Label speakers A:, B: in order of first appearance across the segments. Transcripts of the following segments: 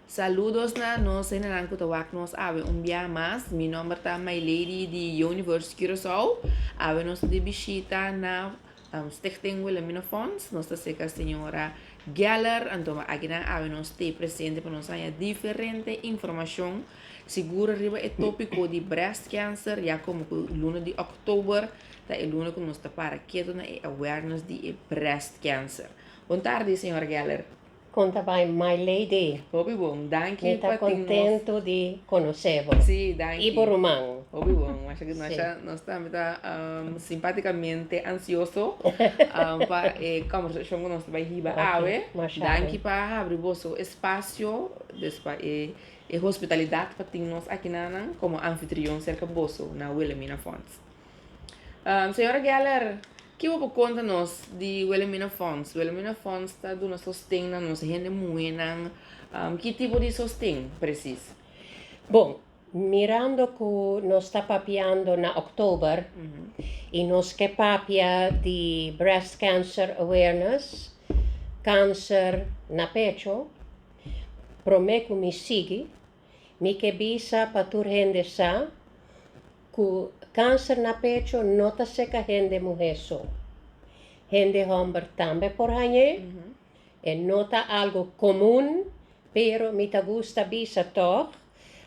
A: Saludos na nos en el Kutawak nos ave un día más. Mi nombre está My Lady de University Curaçao. Ave nos de visita na Stichting Wilhelmina Fonds. Nos seca senhora Geller. Então aqui na ave nos te presente para nos dar diferente informação. Seguro riba é tópico de breast cancer. Já como luna de outubro. Tá é luna que nos está para que na awareness de breast cancer. Boa tarde, senhora Geller.
B: Conta vai, My Lady.
A: Obi bom, danke
B: Me está contento de conhecê-lo.
A: Sim, danke.
B: E Borumang.
A: Obi bom, acho que nós estamos simpaticamente ansioso para a conversação que nós vai riba ave. Danke para abrir vosso espaço, e hospitalidade para nós aqui na como anfitrião cerca vosso na Wilhelmina Fonds. Senhora Geller, que você conta-nos de Wilhelmina Fonds? Wilhelmina Fonds está dando sustento na nossa gente muito. Que tipo de sustento precisa?
B: Bom, mirando que nós está papiando na outubro e nós que papia de breast cancer awareness, câncer na pecho, prometo me sigue, me que bisa para tu rende sa, que câncer na pecho não está seca rende mulher só. Rende homem também por aí, e não está algo comum, pero me ta gusta bisa toch,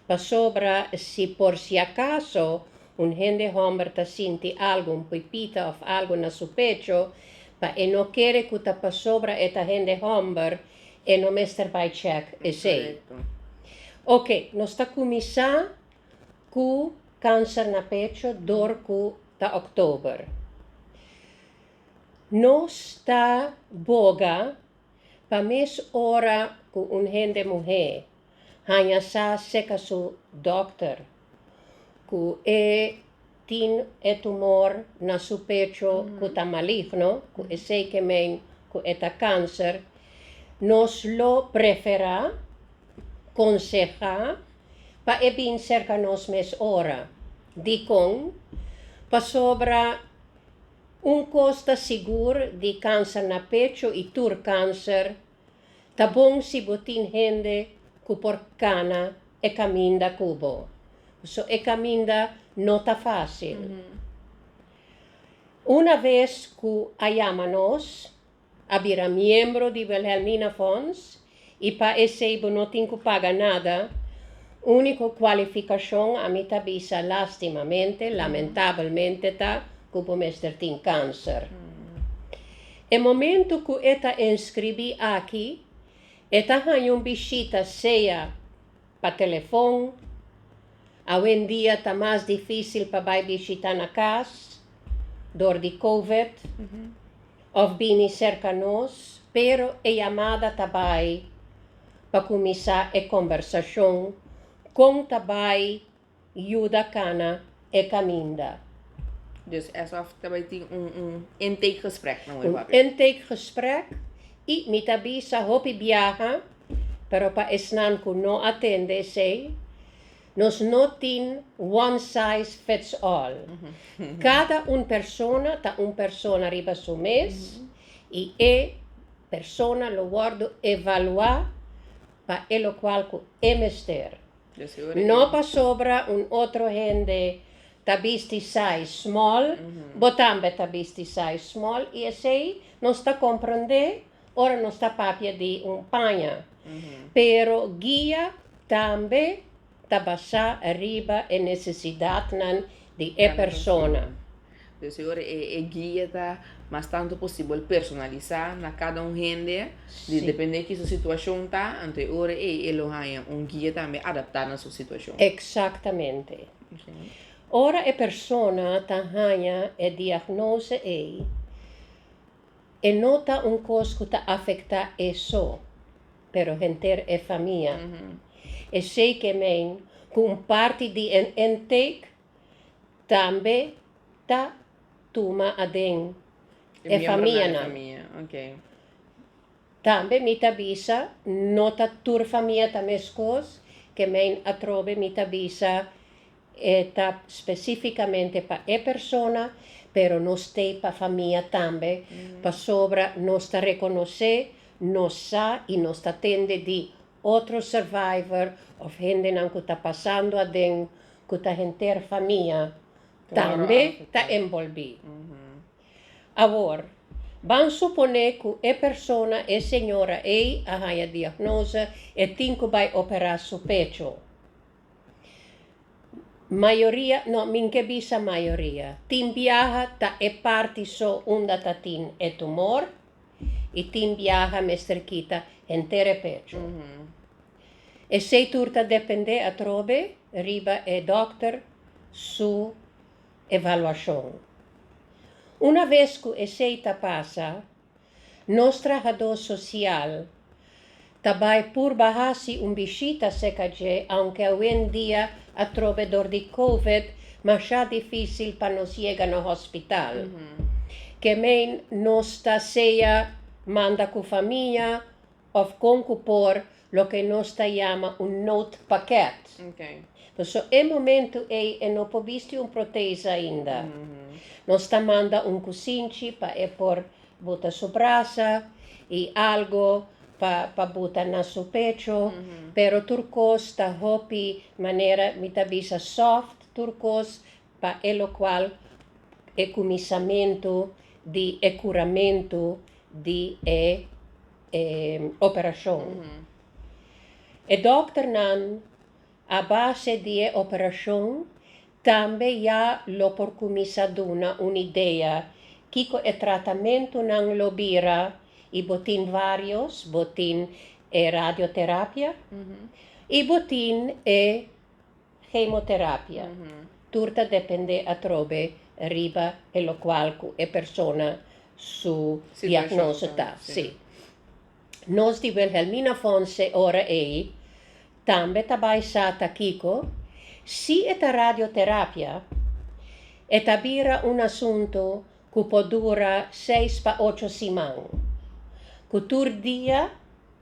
B: para sobra se por si acaso gente homem ta sinti algo, pipita ou algo na seu pecho, pa e não quer que ta para sobra eta gente homem, e não mester by check e sei. Ok, nós está começando com câncer na pecho, dorco ta outubro. Nós está boga para mês hora com gente mulher, hanya sa seca su doctor, que tem tumor na su pecho que está maligno, que sei que men que eta câncer, nós lo prefera, conseja, para bem cerca nos mês hora, de com, para sobra costa seguro de câncer na pecho e tur câncer, tá bom se botin gente que por cana e caminda cubo. So e caminda não tá fácil. Uma vez que ayamanos, abira membro de Wilhelmina Fonds, e para esse não tem que pagar nada, única qualificação a mim tabisa lamentavelmente tá que o mestre tem câncer. E momento que eta inscrevi aqui, eta ganha visita seja para telefone, hoje em dia está mais difícil para ir visitar na casa, dor de Covid, ou vir cerca nós, pero a chamada também para começar a conversação, com também ajuda cana e caminda.
A: Dus alsof het een intakegesprek
B: Intakegesprek e me tabisa hopi viaja, pero para esnan que não atende sei, nós não tem one size fits all. Cada persona tá persona riba su mês e persona lo guardo evaluar para o qual que é mester. Não para sobra outro gente tabisti size small, botambe tabisti size small, e assim não está compreender, ora não está papia de panha. Pero guia também tabasa arriba a necessidade de persona.
A: Dus guia tá mas tanto possível personalizar na cada gente, de depender que sua situação tá, então ora ele ganha guia também adaptar na sua situação.
B: Exatamente. Ora a persona ganha a diagnose e nota coisa que afeta só, pero gente é família. E sei que men com parte de intake também toma adem e família.
A: Okay.
B: Também me tabisa nota tur família também coisas que men atrobe me tabisa eta specificamente para a persona, pero nós tem para a família também, para sobra nós reconhecer, nós sa e nós atende de outro survivor, of gente não que está passando a den, que está gente família,
A: Claro,
B: também está
A: afetado.
B: envolvido. Agora, vamos suponer que a pessoa, a senhora, a diagnose e tem que vai operar seu pecho. Maioria, no, minha bisa maioria. Tim viaja ta e parte só onde ta tin e tumor e tim viaja mesterquita entere pecho. E se turta depende a trobe, riba e doctor su evaluação. Una vez que e seita passa, nos trabajador social também por bahasi visita secaje, aunque hoje em dia a trovedor de Covid, mas já difícil para nos chegar no hospital. Que men nos está seja manda com família ou concupor lo que nos está chama note packet.
A: Okay.
B: Então, em momento não poviste protese ainda. Nós está manda cocinchi para por botar su braça e algo para botar na su pecho, pero turcos está hopi maneira mitabisa soft turcos para el qual é comissamento de curamento de operação. E doctor nan a base de operação também já lo por comissaduna un'idea que o tratamento não lo bira e botin vários, botin radioterapia e botin chemoterapia. Turta depende a trobe riba e lo qual e persona su diagnose ta. Sì. Nos di Wilhelmina Fonse ora tambe tabai sata kiko, si eta radioterapia, eta bira un assunto que può dura 6 pa 8 siman. Kutur dia,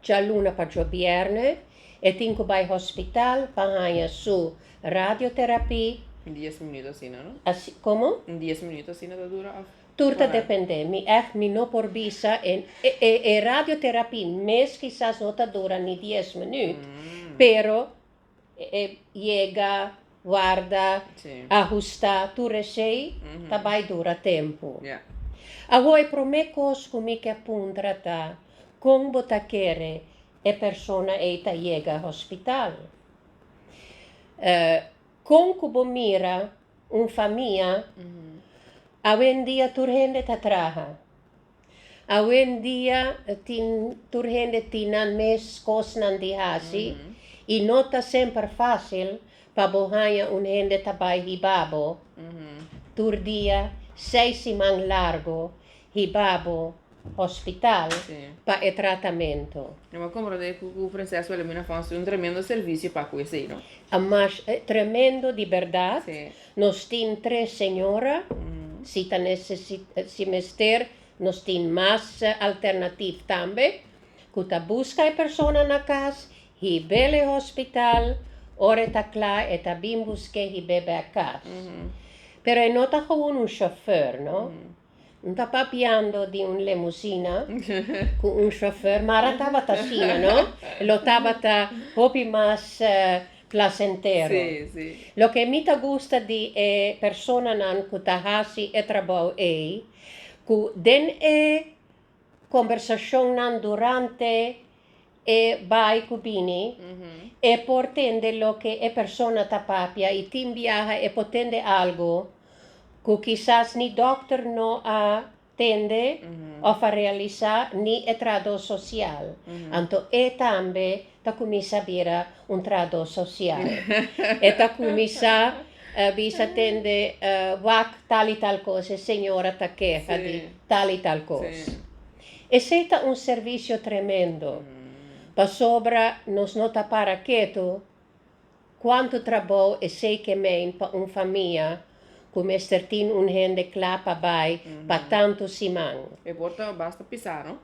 B: già luna pa giobierne, e tinko bai hospital pa hanya su radioterapia.
A: 10 minutos así, ¿no?
B: Así, como?
A: 10 minutos así no te dura.
B: Turta depende, mi no por visa e radioterapia mes quizás no te dura ni 10 minutos, pero llega, guarda, ajusta, tu receita, também dura tempo.
A: Yeah.
B: Agora, para me conosco que apunta tá, como você quer a pessoa eita chega ao hospital. Como mira família, hoje em dia tu gente tá traja. Hoje em dia tu gente tem mais coisas não de hasi e não tá sempre fácil para bohanha gente também hibabo. Tur dia 6 semanas largo hibabo hospital para o tratamento.
A: Mas como o processo de eliminação é um tremendo serviço para conhecer, não?
B: Mas tremendo de verdade.
A: Sim.
B: Nós temos 3 senhoras. Se está se mester, nós temos mais alternativas também. Que busca a pessoa na casa, e bele hospital, ora está claro, e está bem busca e bebe a casa. Pero não está com chauffeur, não? Não está papiando de limusina com chauffeur, mas estava assim, não? Lo estava hopi mais placentero.
A: Sim.
B: Lo que me gusta de persona nan que está hasi e trabalho que den conversação nan durante vai cubini e portende lo que persona ta papia e tim viaja e potende algo que quizás ni doctor no atende o fa realizar ni trado social. Anto tambe ta comincia a un trado social. E ta comincia bisa tende wak tal e tal cosa, signora ta queja di tal e tal cosa. E seta un servizio tremendo. Pa sobra nos nota para quieto quanto trabalho e sei que men pa família come certin gente clapa bai pa tanto siman.
A: E porta basta pisar, no?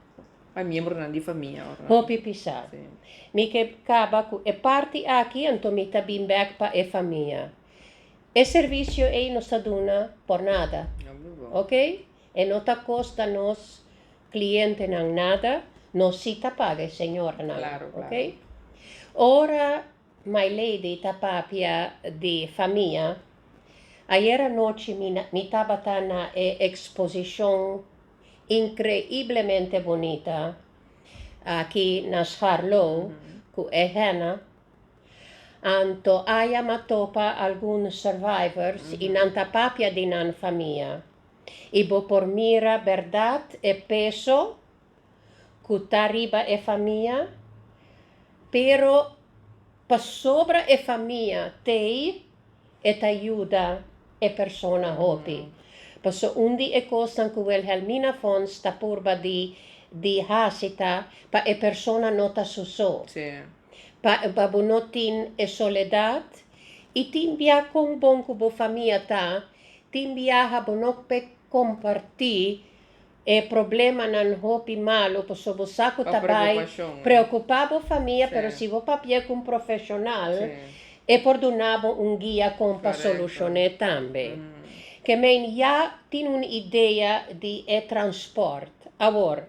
A: Para membro di famiglia.
B: Hopi pisar. Mi che caba cu e parti aqui anto mi tabim back pa famiglia. E servizio non sta duna por nada. Ok? E non ta costa nos cliente nan nada. No si te pague, señora.
A: Claro.
B: ¿Okay? Ora, my lady, tapapia di famiglia, ayer anoche mi estaba na exposición increíblemente bonita aquí en Harlow, ku ehena. Anto aya matopa alguns survivors e nantapapia di nan famiglia. Ibo por mira verdad e peso ku tariba e famiglia, pero pa sobra e famiglia tei et aiuta e persona hopi. Paso undi e costan ku Wilhelmina Fons ta purba di hasita pa e persona nota suso.
A: Sí.
B: Pa bonotin e soledad, e tin bia kong bon kubo famiglia ta, tin bia ha bonok pe comparti e problema nan hopi malo, po so bosako
A: Pa
B: tabay,
A: preocupación.
B: preocupabo famiglia,
A: Sí.
B: pero si vo papie con profesional,
A: Sí.
B: e por donavo un guia con pa
A: Correcto.
B: soluzione tambe. Che men ja tin un idea di e-transport. Avor,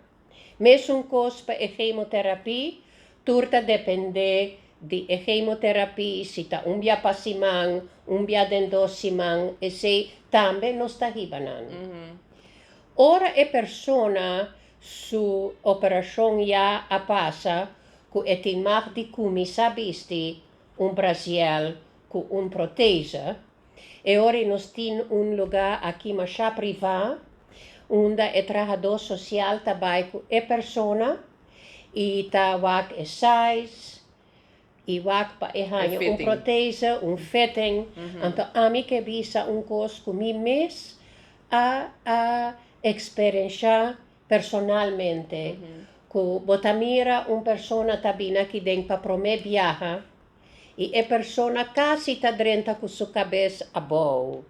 B: mes un cos pa e chemoterapie, turta depende di e chemoterapie, sita umbia pasimang, umbia dendosimang, e se tambe no sta hibanan. Ora e persona su operazione ja a passa, cu etin mag di cumi sabisti un brasiel cu un protese, e ora nos tin un lugar aqui masha priva, unda e trabajador social tabai cu e persona, e ta wak e size, e wak pa e hanyo un
A: fitting.
B: protese, un fitting, anto ami que bisa un cos cu mi mes a experiencia personalmente. Cu botamira un persona tabina que den pa prome viaja, e persona casi ta drenta cu su cabeza abou.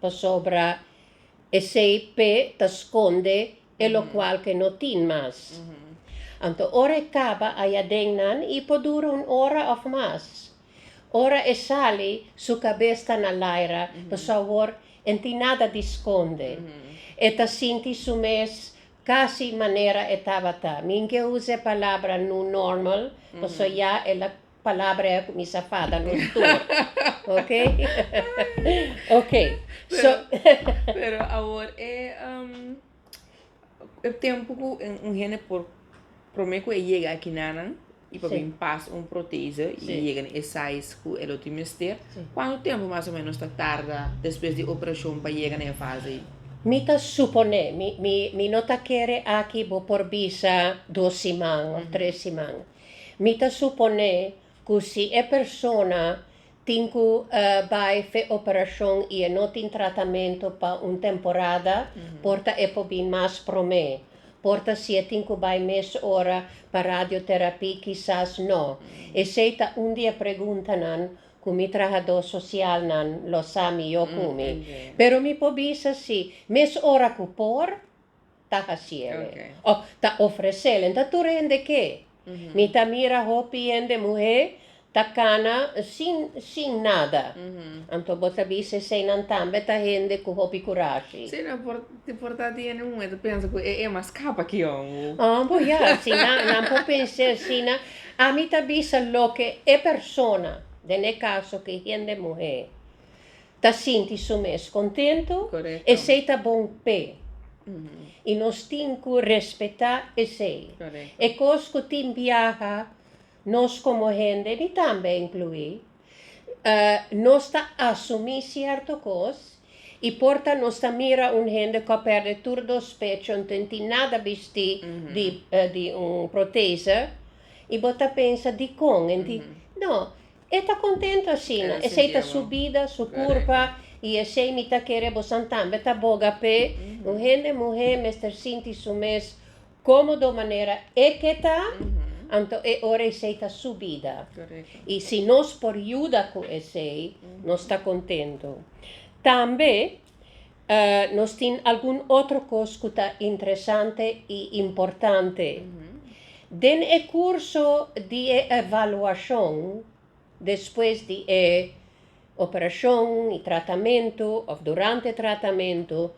B: Pa sobra e sei pe ta sconde e lo qual que no tin mas. Anto ora caba a dengnan e po dura un ora of mas. Ora e sali su cabeza na laira, pa favor, enti nada di sconde. E ta sinti su mes casi manera e tabata. Minke use palabra no normal, pa so ya e la palabra mi safada no tour. Ok? Ok. So,
A: Pero agora tem um pouco gente por prometo que chega aqui nanan e para
B: Sim.
A: mim passa protese e
B: Sim.
A: chega e sai com o outro mister. Quanto tempo mais ou menos tarda depois de operação para chegar na fase?
B: mita supone, mi nota quere aqui bo por bisa 2 simang o 3 simang. Mita supone que si e persona tinku vai fe operação e não tem tratamento pa un temporada, porta e po bin mas prome. Porta si e tinku vai mes ora pa radioterapia, quizás no. E seita un dia preguntanan kumi trabajador social nan lo sami yo kumi.
A: Okay.
B: Pero mi pobisa si, mes ora kupor, ta hasiele.
A: Okay.
B: O ta ofrecele, ta tu rende che. Mi ta mira hopi ende muhe, ta kana sin nada. Anto bota bise sei nan tambe ta hende ku hopi kurashi.
A: Sim, te portar em um momento pensa que é mais capa que eu.
B: Bo ja, sina, nan po pensar sina, a mi ta bisa lo che e persona, nel caso che hende muhe, ta sinti su mes contento
A: Corretto.
B: e sei ta bon pe. E nos tinku respeta e sei.
A: Corretto.
B: E cosco tin viaja, nos como gente, mi tambe inclui, nos ta assumi cierto cos, e porta nos ta mira un gente che perde turdo specie, non tenti nada visti di un protese, e bota pensa di con, no, e ta contento sina, e sei ta
A: sentiamo.
B: subida, su curva, e sei mi ta quere bosantambe, ta boga pe, un gente mujer, mester sinti su mes, comodo manera, e che ta, anto e ora sei ta subida.
A: Corretto.
B: E se nos por aiuda com esse, nos está contento. Também, nos tem algum outro coisa que está interessante e importante. Den e curso de avaliação, depois de operação e tratamento, ou durante o tratamento,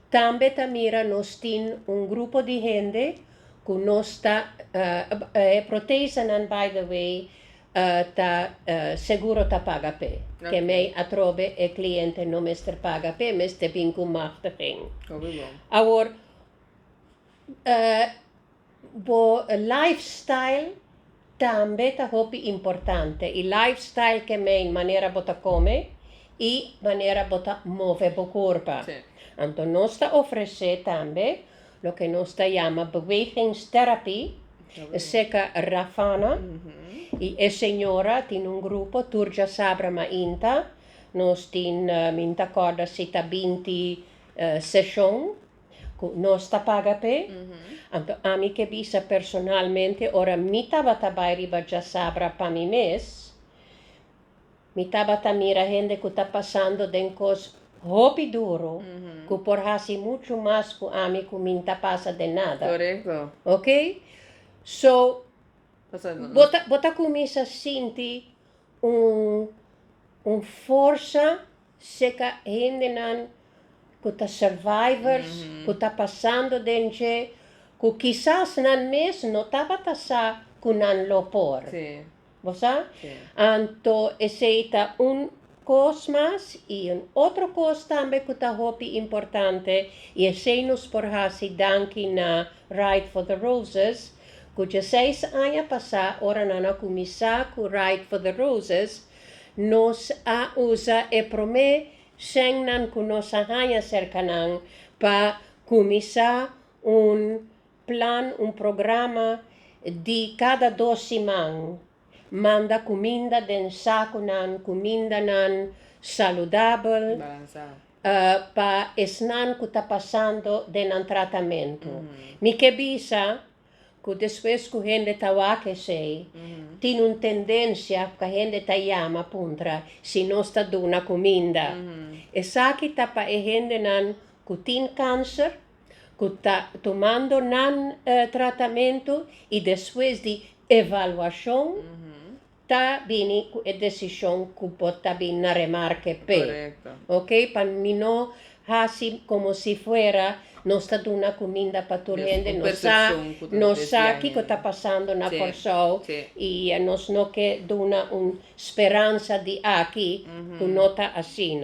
B: também mira nos tem grupo de gente que nos está proteção, and by the way, seguro ta paga pe.
A: Okay.
B: Que mij atrobe e cliente no mester paga pe, mester vinculmachtiging. Agora, bo lifestyle também tá hopi importante. E lifestyle que mij maneira bota come e maneira bota move bo corpo.
A: Sí.
B: Então nós tá oferecer também lo que nós tá chama bewegingstherapie. Seca Rafana e a senhora tem grupo Turja Sabra Mainta. Nós tem minta corda cita 20 sessão. Nós tá paga pe. Então a mim que bisa personalmente ora mita bata bairi já sabra pa mi mes. Mita bata mira gente que tá passando den cos hopi duro. Que por hasi muito mais que a mim que minta passa de nada.
A: Correcto.
B: Ok? So,
A: O sea, no,
B: bota começa a sentir força seca gente nan que tá survivors, que tá passando dentro, que quizás nan mes não tava tassa que nan lopor.
A: sí.
B: Você?
A: Sí.
B: Então, esse é coisa mais e outro coisa também que tá hopi importante e esse nos por hasi danki na Ride for the Roses. Que 6 anos passar, ora na começar com Ride for the Roses, nós a usa e prome sem nan que nós a cercanan para começar plan, programa de cada 2 semanas. Manda comida den saco nan, comida nan saludável,
A: Balanzado.
B: para esnan que está passando den tratamento. Mi que bisa que depois que a gente está que sei, tem uma tendência que a gente está chama puntra se não está dando comida. E sabe que para a gente nan que tem câncer, que está tomando nan tratamento e depois de avaliação, tá bem a decisão que pode estar bem na remarca P.
A: Correcto.
B: Ok? Para mim não assim como se fuera não está dando comida para tu gente, não sabe o que está passando na pessoa e nós não quer dar uma esperança de aqui que não está assim.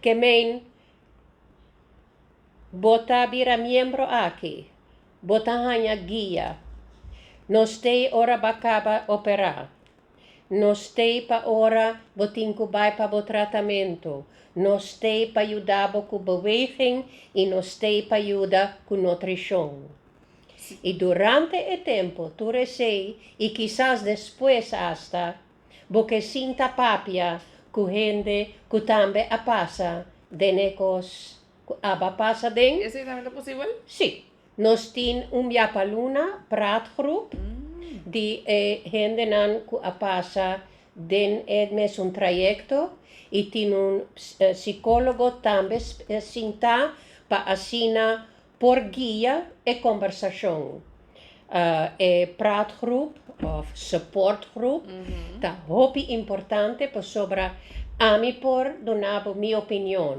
B: Que men bota vira membro aqui, bota hanha guia, nós tem hora bacaba operar, nós tem para hora botinho vai para o tratamento. Nós temos para ajudar com beweging e nós temos para ajudar com nutrição. E durante o tempo, tu recebes, e quizás depois hasta, porque sinta papia com gente que também a passa de negócio, a passa de...
A: ¿Es exactamente posible?
B: Sim. Nós temos Japaluna praatgroep, de gente que a passa de um trajecto, e tem psicólogo também sinta para assinar por guia e conversação. Praatgroep of supportgroep, tá muito importante para sobre a mim por donar minha opinião.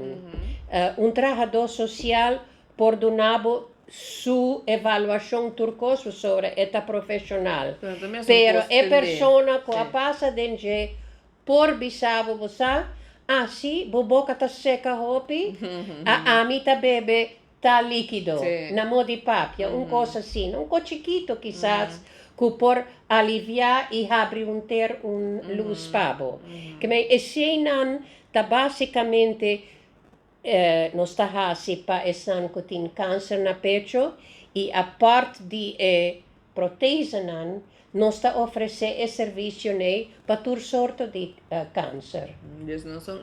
B: Trabalhador social por donar sua avaliação turcosa sobre esta profissional. Pero é pessoa que a passa dentro por bisavo você assim, boca tá seca hopi, a amita bebe tá líquido, na modo de papia, coisa assim, coisa chiquito quizás, que por aliviar e abrir ter luz pabo. Que me esse não tá basicamente nós tá assim para esse que tem câncer na pecho e a parte de proteína não nós está oferecer esse serviço para todo sorte de câncer.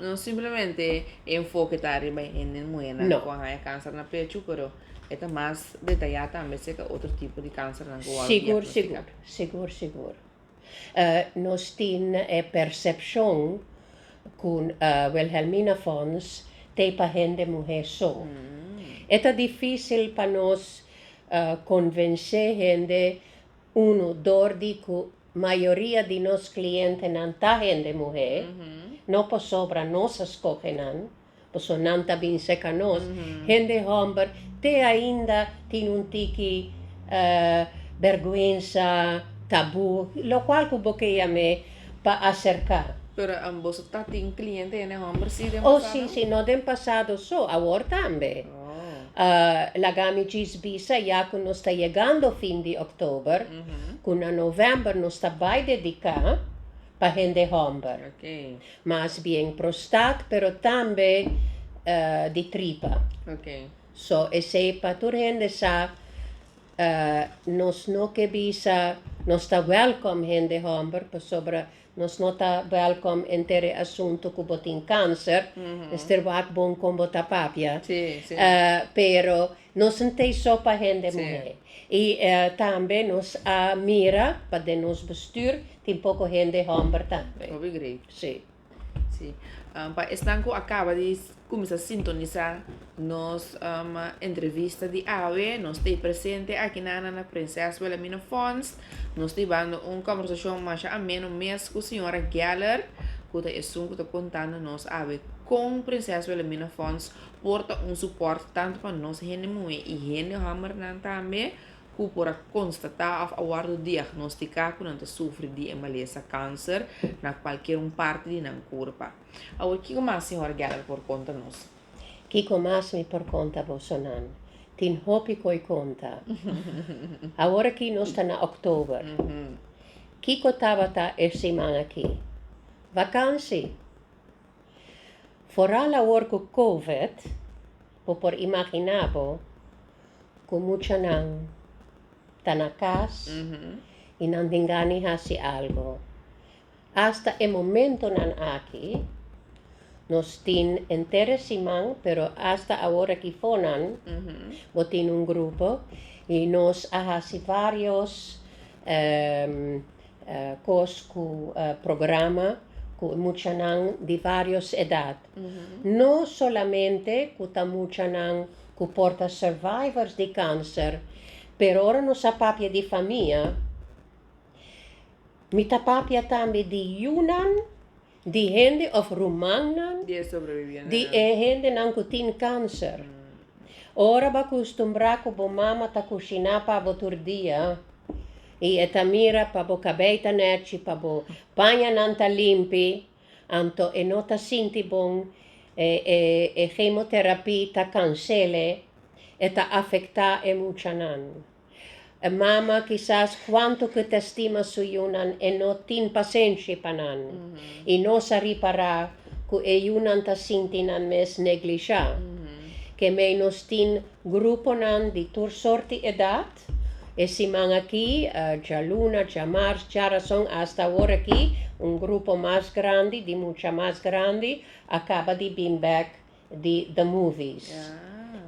A: No simplemente enfoque arriba en el muena con el cáncer na pecho, pero está más detallada también que otro tipo de cáncer na
B: Seguro. Nós temos a percepção com Wilhelmina Fons para gente mulher só. É difícil para nós convencer gente dor de que a maioria de nossos clientes não está gente mulher, não por sobra nós escolhem, por não está bem seca nós, gente homem, ainda tem tique vergonha, tabu, lo qual que bloqueia me para acercar.
A: Pero vos está tin cliente en el hombre sí de
B: Oh, sí, no del pasado, ahora también.
A: Oh.
B: La Gami Visa ya que nos está llegando fin de octubre, con a novembro nos está by dedicar para gente hombre.
A: Okay.
B: Más bien prostat, pero también de tripa.
A: Okay.
B: So, ese para tu gente sa, nos no que visa, nos está welcome gente hombre, por sobre nos no está welcome entere asunto que botin cáncer, este wat bon con bota papia.
A: Sí, sí.
B: Pero nos ente sopa gente
A: Sí.
B: mujer. Y también nos mira para de nos bestuur, tin poco gente hombre también.
A: Obi great.
B: Sí.
A: Sí. Pa estanco acaba de começar a sintonizar nos entrevista de AVE, nós estamos presente aqui na Princesa Wilhelmina Fons, nós estamos dando uma conversação mais amena mês com a senhora Geller, que está contando nos AVE com Princesa Wilhelmina Fons, porta suporte tanto para nós, gente mulher e gente homem também, que por constatar ou awar o diagnosticar que não sofre de hemolysa câncer na qualquer parte de não corpo. Agora, o que mais a senhora Geller por conta nós?
B: Kiko mas mi por conta Bolsonan. Tin hopi koi conta. Agora que nós está na outubro. Kiko tava ta semana aqui. Vakantie. Vooral agora com COVID, por imaginabo, com mucha nang tá na casa e não dingani hasi algo. Hasta o momento nan aqui, nos tin interesimang, pero hasta ahora que fonan, botin un grupo, y nos hasi varios programa, muchanan de varios edad. No solamente kuta muchanan ku porta survivors de cáncer, pero ahora nos papia de familia, mi papia también de Yunan, de gente of Rumangnan,
A: Die sobreviviendo.
B: de gente nan kutin cáncer. Ora ba costumbra ko bo mama ta cucina pa bo turdia. E eta mira pa bo cabeita nerci pa bo pagna nanta limpi, anto e nota sinti bon e chemoterapia ta cancele eta affecta e muchanan. Mama quizás quanto que te estima su yunan e no tin pasensi panan. E no sa ripara ku e yunan ta sintinan mes neglisha. Que menos tin grupo nan di tur sorti edad. E si man aquí, ya Luna, ya Mars, ya Razón, hasta ahora aquí, un grupo más grande, de mucha más grande, acaba de being back de the movies.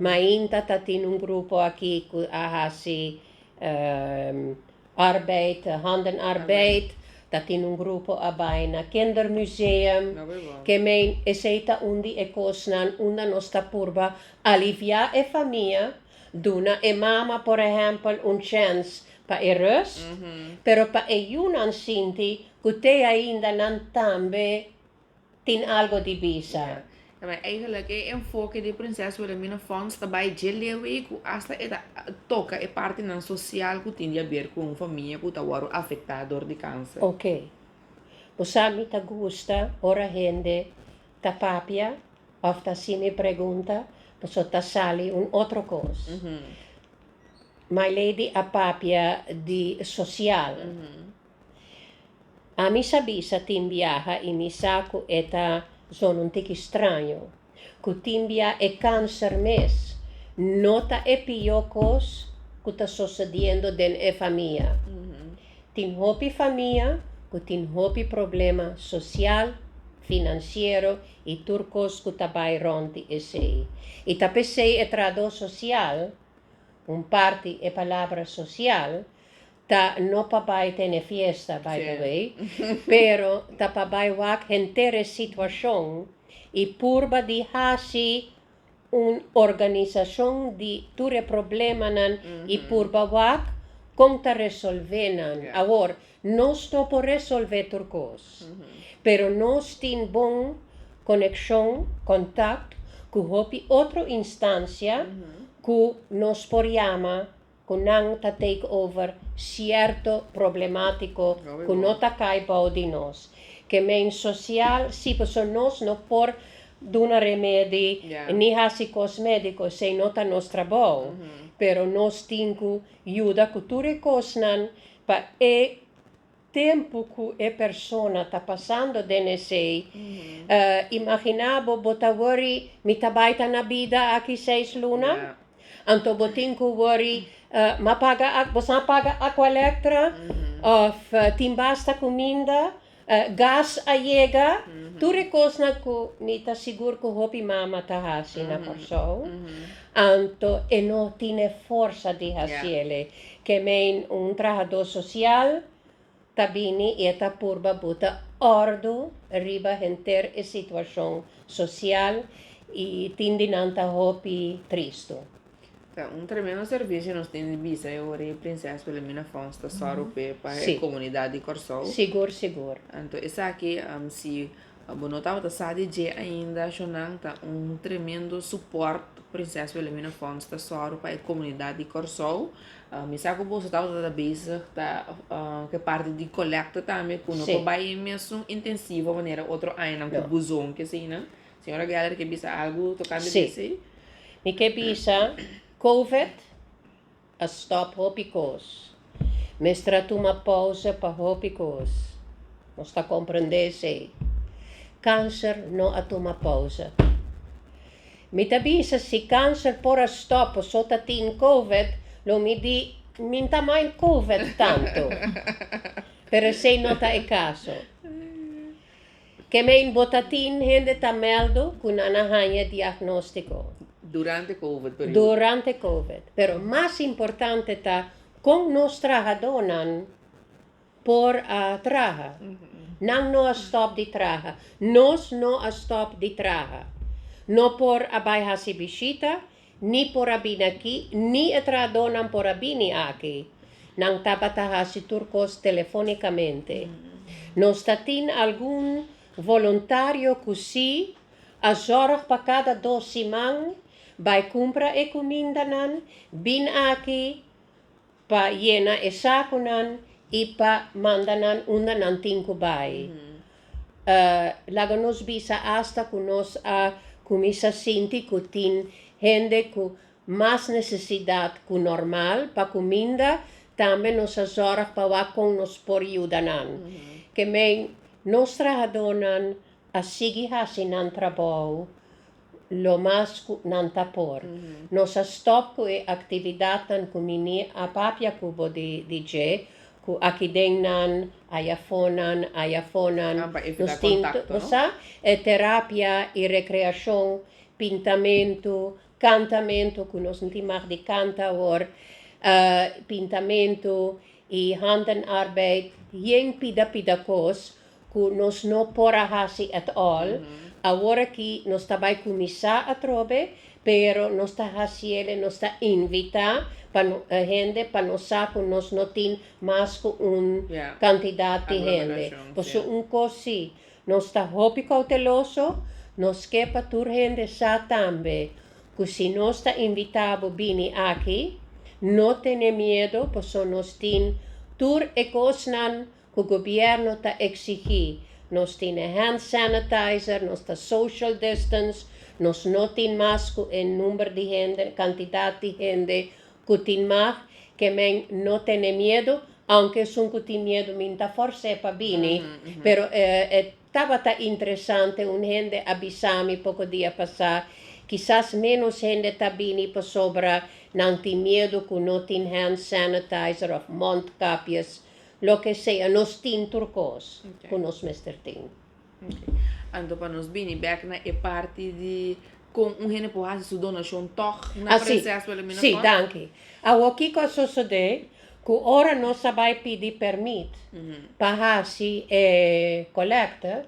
B: Ma inta ta tin un grupo aquí ku ahasi arbeid, handenarbeid, dat in un grupo abaina kindermuseum, que men eseta undi e kosnan unda nosta purba alivia e famiglia, duna e mama por ejemplo un chance pa e rust, pero pa e yunan sinti kute ainda nan tambe tin algo di bisa.
A: Maar eigenlijk het enfoque de Princesa Wilhelmina Fons daarbij gelewe ku hasta eta toca e parte nan social ku tinha a ver com família ku tawaro afetada door de câncer.
B: Ok. Usami ta gusta, ora gente, ta papia, of ta si me pregunta, so ta sali un otro cos. My lady a papia di social. A mi sabisa tin viaja e mi saco eta sono un tiki strano. Cutimbia e cáncer mes. Nota e piocos que está sucediendo den e familia. Tin hopi familia, que tin hopi problema social, financiero e turcos que tabai ronti e sei. E tapesei e trado social, un parte e palabra social, ta no papai tene fiesta, by the way, pero ta papai wak entere situación y purba di hasi un organización di ture problema nan y purba wak kung ta resolvenan. Ahora, no sto por resolver turcos, pero nos tin bon conexión, contact, ku hopi otro instancia, ku nos por llama kunang ta take over cierto problemático que no ta caibao di nos. que men social, si pues nós não por duna remédio, ni hasi cosmético, se nota nos trabalho, pero nós tingu ajuda cultura cosnan pa tempo que a persona está passando nesse, imaginavo botavori mitabaita na vida aqui 6 luna, anto botinko wori você paga água elétrica, of timbasta comida, gas a chega, tudo coisa que me tá seguro que hopi mama tá hasi na pessoa, anto e não tem força de hasile, que men trabalhador social tabini e ta purba buta ordo riba henter e situação social e tindinanta hopi tristo.
A: Tremendo serviço nós temos visa e ora princesa pela minha fonte só para a comunidade de Corsol.
B: Seguro.
A: Então essa aqui se bonotava da sade de ainda chonanta tremendo suporte princesa pela minha fonte só para a comunidade de Corsol. Me saco bolsa da base que parte de coleta também quando eu vai mesmo intensivo maneira outro ano com buzão que assim né senhora galera que bisa algo tocando desse
B: me que bisa COVID a stop hopicos mestra tu uma pausa para hopicos nós está compreender se câncer não a toma pausa me te bisa se câncer por a stop só tá tin COVID lo mi di minta mai COVID tanto. Pero se nota e caso. Que me in botatin gente tameldo con anahanya diagnóstico.
A: Durante COVID.
B: Durante COVID. Pero más importante está con nos trabajadonan por a traja. Nang no a stop di traja. Nos no a stop di traja. No por abay hasi bisita, ni por abin aqui, ni etradonan por abini aqui. Nang tabatahasi turcos telefonicamente. Nos tatin algum voluntário que as horas para cada 2 semanas vai comprar e comida nan, bin aqui pa llena e saco nan e pa mandanan unda nan tinku bai. Lago nos bisa hasta que nos comisa sinti que tin gente com mais necessidade que normal para comida, também nos as horas para com nos por ajudanan. Que men nos trabalhadores a seguir assim trabalho lo mais que não tapor. Nos stop com a atividade nan comini a papia cubo de DJ que aqui denan ayafonan nos tinto, terapia e recreação, pintamento, cantamento, que nós não temos de cantaor, pintamento e handenarbeid, yen pida kos, que nós não pora hasi at all. Agora que nós também começar a trobe, pero nós está hasiele, nós está invita para a gente para nós saber nós não tem mais que quantidade de gente. Por isso cosi, nós está hopi cauteloso, nós quer para tur gente sa também, que se nós está invitado bini aqui, não tenha medo, por isso nós tem tur e cosnan que o governo está exigir. Nós tem hand sanitizer, nós está social distance, nós não tem mais que o número de gente, quantidade de gente que tem mais, que não tem medo, aunque se que tem medo, minta força para bini, pero estava interessante, gente avisar-me pouco dia passar, quizás menos gente está bini para sobra, não tem medo que não tem hand sanitizer ou mondkapjes, lo que sea, nós tem turcos, que nós mestre tem.
A: Então, para nós bini, back na parte de com gente por fazer sua donação toch na presença pela minha
B: Sim, danke. O que sucede que ora nós vai pedir permit para fazer coleta,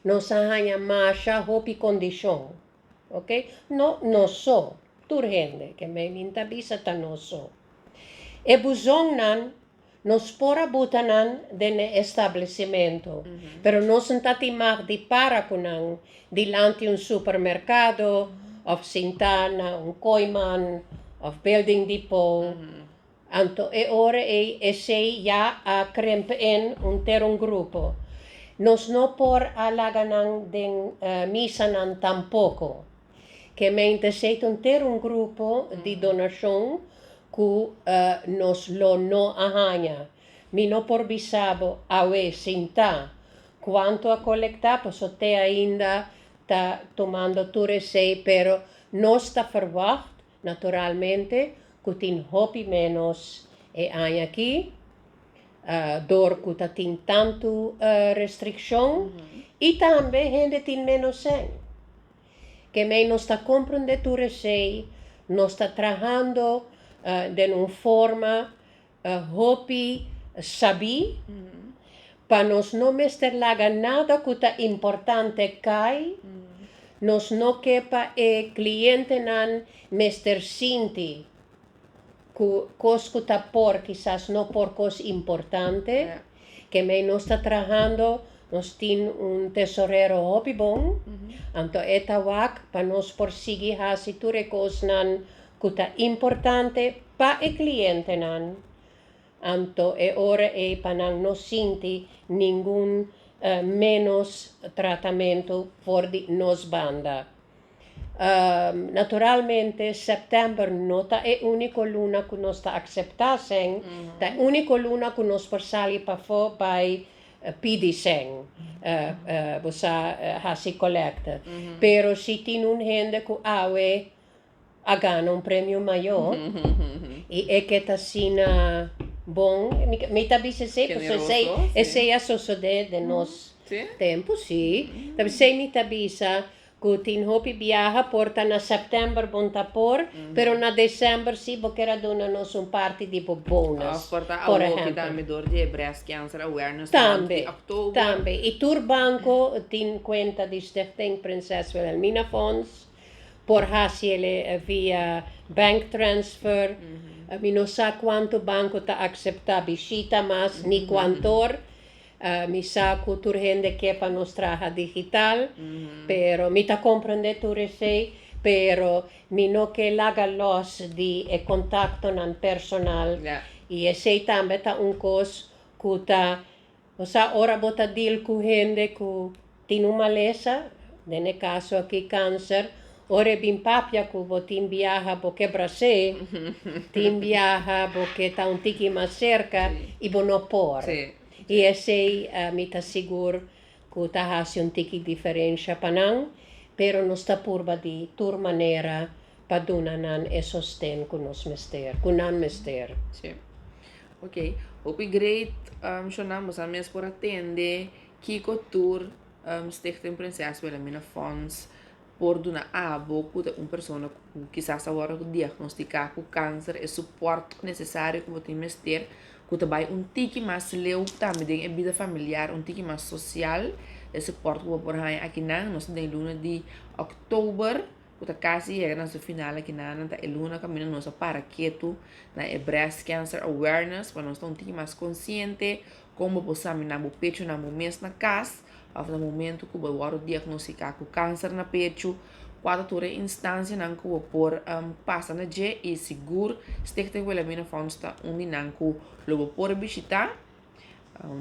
B: nós arranha marcha hopi condição, ok? Não só, turgente, que me minta bisa ta não só. E buzong nan nos pora butanan dene estabelecimento, pero nós não timar de para kunan dilante supermercado, of Sintana, koiman, of building depot. Anto ora sei já a krempen ter grupo. Nos no por alaganang den misanan tampoco. Que mente sei ter un grupo di donação que nos lo no ahanya. Mi no por bisabo awe sinta. Quanto a colectar, posso te ainda tá tomando turesei, pero nos está verwacht, naturalmente, que tin hopi menos e anha aqui, door que tem tanto restrição, e também gente tem menos sem. Que menos está comprando turesei, nos está trabalhando de uma forma hopi sabi, para nos não mester laga nada que está importante cai, nos não quepa e cliente nan mester sinti que cos que está por quizás não por cos importante, que me nos está trabajando, nos tem um tesoreiro hopi bom, então eta wak para nos por seguir hasi ture cos nan que está importante para e cliente nan. Anto e ora e panang no sinti nenhum menos tratamento por di nos banda. Naturalmente, setembro não é a única luna que nós está acceptassem, é a única luna que nós por sair para fora vai pedissem, você hasi collecta. Pero se tem gente que ganha um prêmio maior, e é que está sina bom, me tabise sei, porque sei a sociedade de nos tempo, sim. Tabise me tabisa que tin hopi viaja porta na setembro bom tapor, pero na dezembro si boquera dona nos parte tipo bonus.
A: Porta
B: por
A: algo que
B: exemplo.
A: também dor de breast cancer awareness
B: Também,
A: outubro.
B: também. E tur banco tin conta de Stichting Princess Wilhelmina Fonds, por ele via bank transfer. Mi não sa quanto banco ta accepta bisita mas ni quantor. Mi sa que tur gente que para nos traja digital, pero mi ta comprende tu sei, pero mi no que laga los di e contacto nan personal. E sei também ta un cos que ta, o sa ora bota deal com gente que tem uma lesa, nesse caso aqui câncer. Ora bem papia que botin viaja porque Brasil, tin viaja porque tá tiki mais cerca e bono por. E esse me tá seguro que tá hace tiki diferença panang, pero nos tá purba de tur maneira para donanan e sosten com nos mester, com nan mester.
A: Sim. Ok. Hope great, chonamos a mes por atender Kiko Tour, Stichting Princess Wilhelmina Fonds, por donar abo que uma pessoa que quizás agora diagnosticar com câncer e suporte necessário que você mester, que também tiki mais leu também em vida familiar, tiki mais social, e suporte que você hay aqui na nós tem luna de outubro, que tá quase chegando no final aqui na é luna caminho nossa para quieto, na é breast cancer awareness, para nós ter tiki mais consciente como possamos na o pecho na mês na casa. No momento que o varo diagnosticar com câncer na pecho, quando toda instância não que o por passa na je e seguro, Stichting Wilhelmina Fonds está não que o por visitar,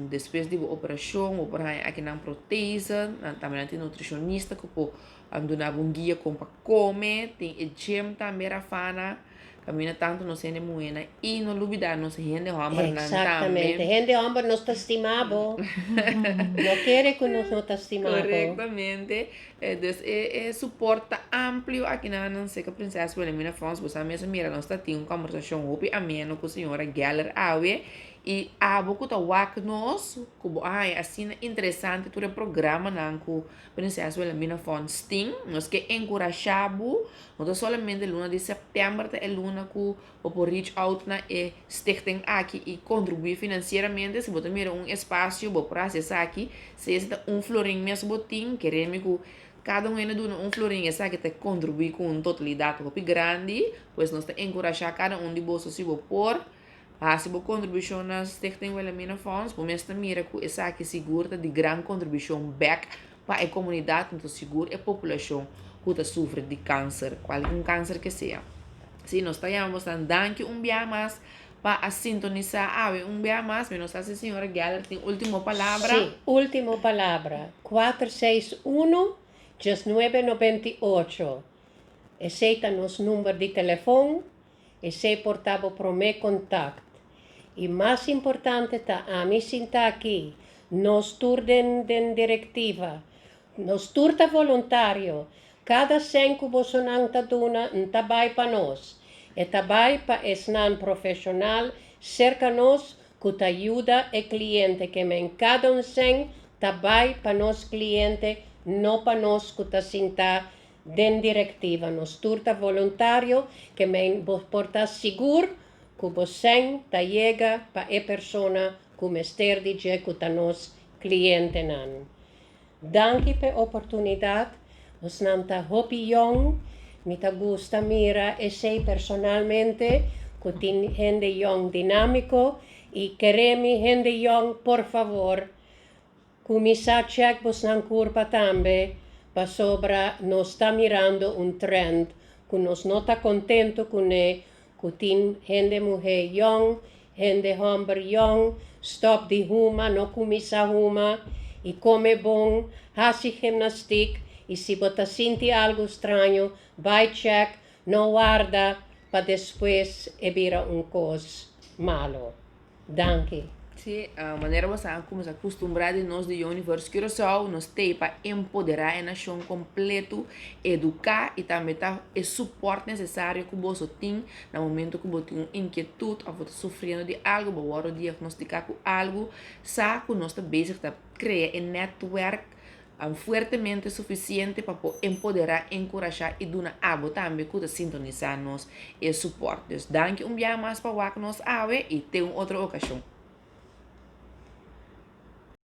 A: depois de operação, o por aí aqui na protese, também tem nutricionista que o donar guia como para comer, tem o gym também rafana. Camina tanto no se muena y no olvidar no se gente hombre
B: Exactamente, gente hombre no está estimado. No quiere que nos no está estimado.
A: Correctamente. Entonces, soporta amplio aqui na Seca Princesa Wilhelmina Fonds. Você mesmo mira, nós temos uma conversação muito amena com a senhora Geller Awe. E a boca da wak nos, como assim interessante todo o programa na com Princesa Wilhelmina Fonds tem, nós que encorajamos, não somente luna de setembro é luna que o reach out na e stichting aqui e contribuir financeiramente, se você mira espaço, para acessar aqui, se está florinho mesmo botim, queremos que cada um dona florinho, essa que te contribuir com uma totalidade muito grande, pois nós encorajamos cada de bolsos se por se você contribuição na Stichting Wilhelmina Fonds, por mesmo mira que essa aqui segura de grande contribuição back para a comunidade, então segura a população que sofre de câncer, qualquer câncer que seja. Se nós estamos dando dia mais para sintonizar ave un día más. Menos hace señora Geller, tiene última palabra.
B: Sí, última palabra. 461-998. Esse é nosso número de telefone. Esse é portável para o meu contato. E mais importante, tá, a mim está aqui. Nós turden den diretiva. Nós turta voluntário. Cada 5 você não está dando um trabalho para nós. É trabalho para esnan profissional cerca nós que te ajuda o cliente. Que em cada sem trabalho para nós cliente, não para nós que te sinta den diretiva. Nós turta voluntário que me porta seguro que você chega para a pessoa que me ester de que está nos cliente nan. Danke pela oportunidade. Nós não tá hopi young, me tá gusta mira esse personalmente que tem gente young dinâmico e queremos gente young, por favor, que me check vos não curva também para sobra nós está mirando trend que nós não tá contento com que tem gente mulher young, gente homem young, stop de huma, não começa huma e come bom, hace gimnastica. E se você sente algo estranho, vai check, não guarda, para depois evira coisa malo. Danke.
A: Sí, a maneira você como se acostumbrar de nós de Universo Curaçao, nós tem para empoderar a nação completo, educar e também dar o suporte necessário que você tem no momento que você tem uma inquietude ou você sofrendo de algo, você diagnosticar com algo, sabe que nós estamos basic para criar um network fuertemente suficiente para poder empoderar, encorajar e dar algo também que sintonizar nos e suporte. Danke dia mais para o que nós ave e tem outra ocasião.